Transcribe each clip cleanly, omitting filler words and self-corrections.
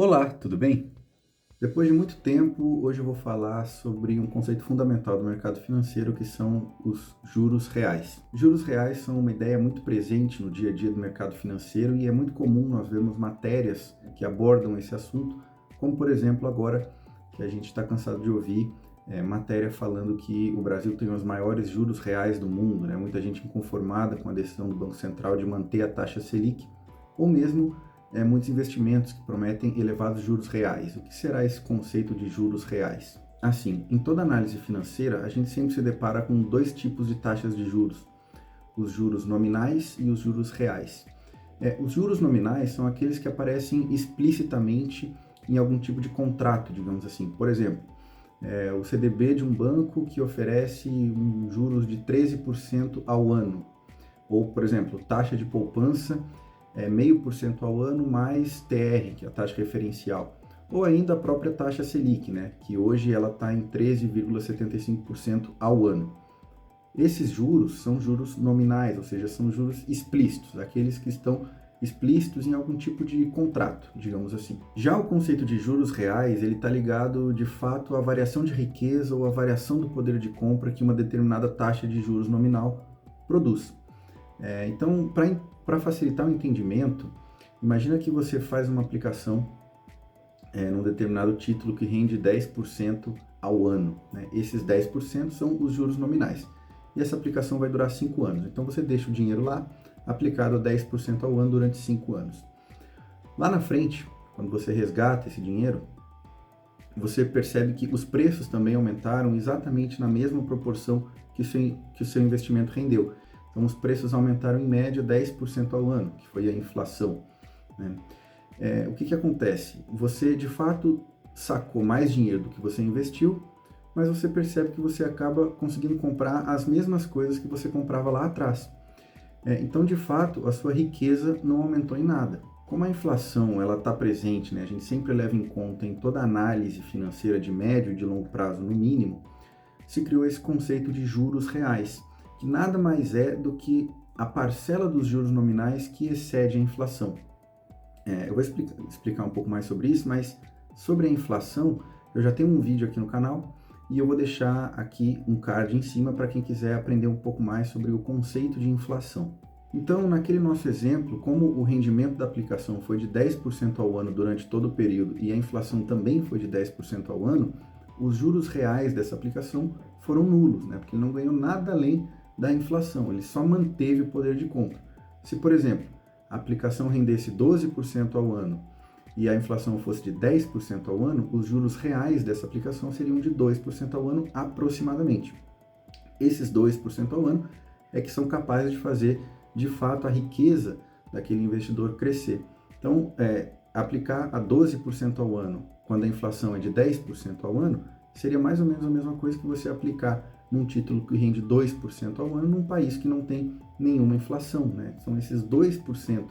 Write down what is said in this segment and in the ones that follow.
Olá, tudo bem? Depois de muito tempo, hoje eu vou falar sobre um conceito fundamental do mercado financeiro que são os juros reais. Juros reais são uma ideia muito presente no dia a dia do mercado financeiro e é muito comum nós vermos matérias que abordam esse assunto, como por exemplo agora que a gente está cansado de ouvir matéria falando que o Brasil tem os maiores juros reais do mundo, né? Muita gente inconformada com a decisão do Banco Central de manter a taxa Selic, ou mesmo muitos investimentos que prometem elevados juros reais. O que será esse conceito de juros reais? Assim, em toda análise financeira, a gente sempre se depara com dois tipos de taxas de juros: os juros nominais e os juros reais. Os juros nominais são aqueles que aparecem explicitamente em algum tipo de contrato, digamos assim. Por exemplo, o CDB de um banco que oferece juros de 13% ao ano. Ou, por exemplo, taxa de poupança 0,5% ao ano mais TR, que é a taxa referencial, ou ainda a própria taxa Selic, né, que hoje ela está em 13,75% ao ano. Esses juros são juros nominais, ou seja, são juros explícitos, aqueles que estão explícitos em algum tipo de contrato, digamos assim. Já o conceito de juros reais, ele está ligado de fato à variação de riqueza ou à variação do poder de compra que uma determinada taxa de juros nominal produz. Então, para facilitar o entendimento, imagina que você faz uma aplicação num determinado título que rende 10% ao ano, né? Esses 10% são os juros nominais. E essa aplicação vai durar 5 anos. Então, você deixa o dinheiro lá, aplicado a 10% ao ano durante 5 anos. Lá na frente, quando você resgata esse dinheiro, você percebe que os preços também aumentaram exatamente na mesma proporção que o seu investimento rendeu. Então, os preços aumentaram em média 10% ao ano, que foi a inflação, né? O que acontece? Você, de fato, sacou mais dinheiro do que você investiu, mas você percebe que você acaba conseguindo comprar as mesmas coisas que você comprava lá atrás. Então, de fato, a sua riqueza não aumentou em nada. Como a inflação ela está presente, né? A gente sempre leva em conta em toda análise financeira de médio e de longo prazo, no mínimo, se criou esse conceito de juros reais, que nada mais é do que a parcela dos juros nominais que excede a inflação. Eu vou explicar um pouco mais sobre isso, mas sobre a inflação, eu já tenho um vídeo aqui no canal e eu vou deixar aqui um card em cima para quem quiser aprender um pouco mais sobre o conceito de inflação. Então, naquele nosso exemplo, como o rendimento da aplicação foi de 10% ao ano durante todo o período e a inflação também foi de 10% ao ano, os juros reais dessa aplicação foram nulos, né? Porque ele não ganhou nada além da inflação, ele só manteve o poder de compra. Se, por exemplo, a aplicação rendesse 12% ao ano e a inflação fosse de 10% ao ano, os juros reais dessa aplicação seriam de 2% ao ano aproximadamente. Esses 2% ao ano é que são capazes de fazer, de fato, a riqueza daquele investidor crescer. Então, aplicar a 12% ao ano, quando a inflação é de 10% ao ano, seria mais ou menos a mesma coisa que você aplicar num título que rende 2% ao ano num país que não tem nenhuma inflação, né? São esses 2%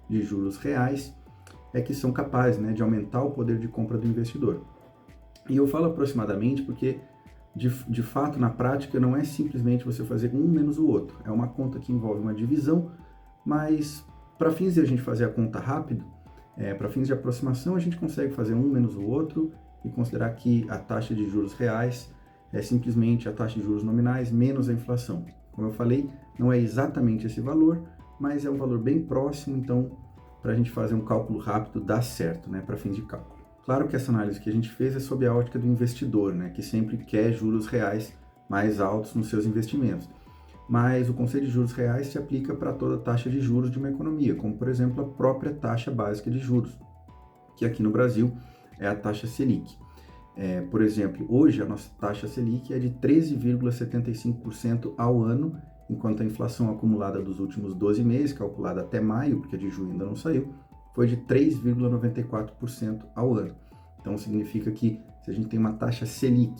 de juros reais que são capazes, né, de aumentar o poder de compra do investidor. E eu falo aproximadamente porque, de fato, na prática, não é simplesmente você fazer um menos o outro. É uma conta que envolve uma divisão, mas para fins de a gente fazer a conta rápido, para fins de aproximação, a gente consegue fazer um menos o outro e considerar que a taxa de juros reais é simplesmente a taxa de juros nominais menos a inflação. Como eu falei, não é exatamente esse valor, mas é um valor bem próximo, então, para a gente fazer um cálculo rápido, dá certo, né, para fins de cálculo. Claro que essa análise que a gente fez é sob a ótica do investidor, né, que sempre quer juros reais mais altos nos seus investimentos. Mas o conceito de juros reais se aplica para toda taxa de juros de uma economia, como, por exemplo, a própria taxa básica de juros, que aqui no Brasil é a taxa Selic. Por exemplo, hoje a nossa taxa Selic é de 13,75% ao ano, enquanto a inflação acumulada dos últimos 12 meses, calculada até maio, porque a de junho ainda não saiu, foi de 3,94% ao ano. Então significa que se a gente tem uma taxa Selic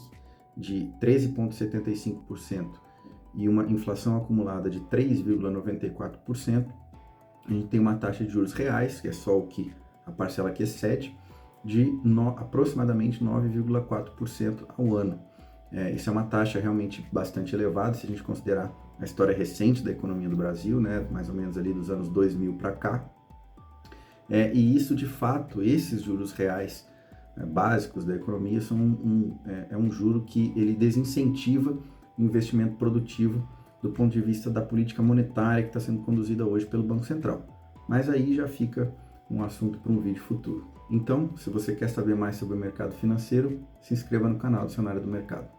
de 13,75% e uma inflação acumulada de 3,94%, a gente tem uma taxa de juros reais, que é só o que a parcela que excede, de aproximadamente 9,4% ao ano. Isso é uma taxa realmente bastante elevada, se a gente considerar a história recente da economia do Brasil, né, mais ou menos ali dos anos 2000 para cá. E isso, de fato, esses juros reais básicos da economia são um juro que ele desincentiva o investimento produtivo do ponto de vista da política monetária que está sendo conduzida hoje pelo Banco Central. Mas aí já fica um assunto para um vídeo futuro. Então, se você quer saber mais sobre o mercado financeiro, se inscreva no canal Dicionário do Mercado.